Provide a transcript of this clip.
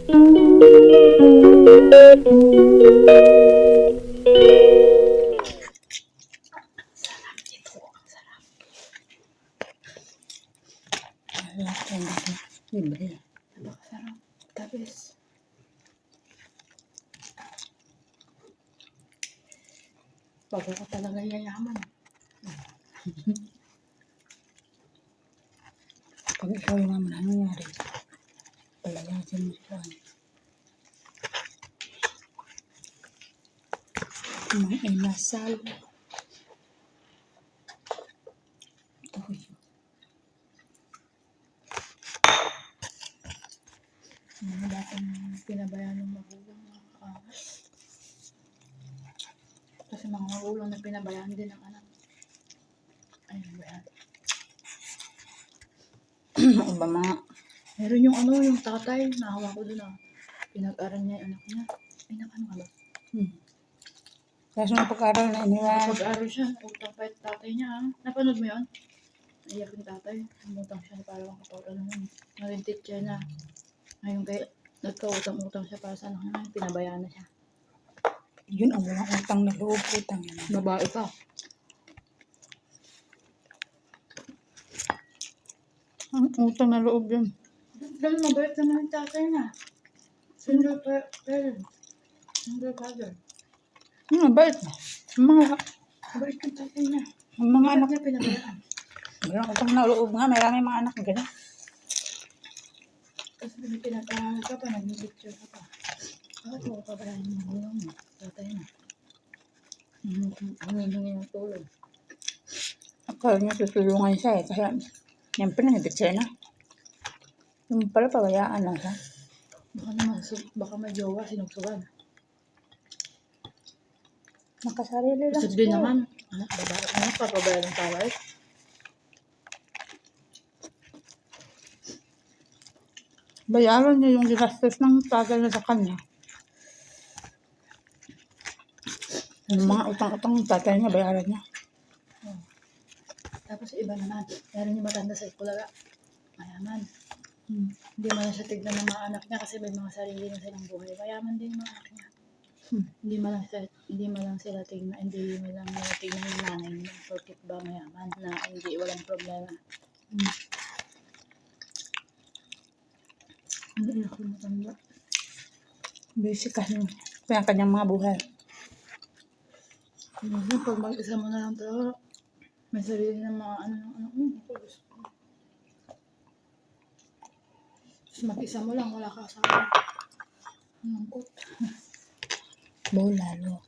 Libre. Napakasarap. Tapos, pag ako talaga yayaman. Pag ikaw yung naman, ano nangyari? Palayasin mo siya. Mga inasal. Ito ko yun. Mga batang pinabayaan ng magulang mga kaawas. Kasi mga magulang na pinabayaan din ng anak. Ayun ba yan? Iba mga Meron yung ano, yung tatay, nahawa ko dun pinag-aral niya yung anak niya. Ay, nakano ka ba? kaso ng pag-aral na iniwan. Pag-aral siya, utang pa yung tatay niya Napanood mo yun? Naiyak yung tatay. Umutang siya parang kapag ano nun. Naging teacher na. Ngayon kaya nagka-utang-utang siya para sa anak niya. Pinabayaan na siya. Yun ang mga utang na loob. Utang yan. Babae pa. Ang utang na loob yun. Dahil mabait naman yung tatay na. Single parent. Single father. Mabait na. Ang mga Mabait yung tatay niya. anak. Niya pinabayaan. Ang utang na loob nga. Mayroon mga anak na gano'n. Tapos pinag-aaral ka pa, nag-lecture ka pa. Bakit mo pabayaan yung magulang mo? Tatay na. Humingi ng tulong. Akala niya tutulungan siya eh. Kasi yan pinahigit siya na. Yung pala pabayaan lang siya. Baka naman, baka may jowa, sinugsugan. Nakasarili lang Gusto din naman. Ano, papabayaan ng tawad? Bayaran niya yung ginastos ng tagal na sa kanya. Yung mga utang-utang ng tatay niya, bayaran niya. Tapos iba naman, meron yung matanda sa Ikulaga. Mayaman. Hindi mo lang siya tignan ng mga anak niya kasi may mga sarili na silang buhay. Mayaman din yung mga anak niya. Hindi mo lang sila tignan, hindi mo lang nila tignan yung nanay niya. Porkit ba mayaman na hindi walang problema. Ano iyak yung matanda? Busy kasi yung kanyang mga buhay. Pag mag-isa mo na lang talaga, may sarili ng mga gusto ko. Tapos mag-isa mo lang, wala ka asawa. Lungkot. Lalo.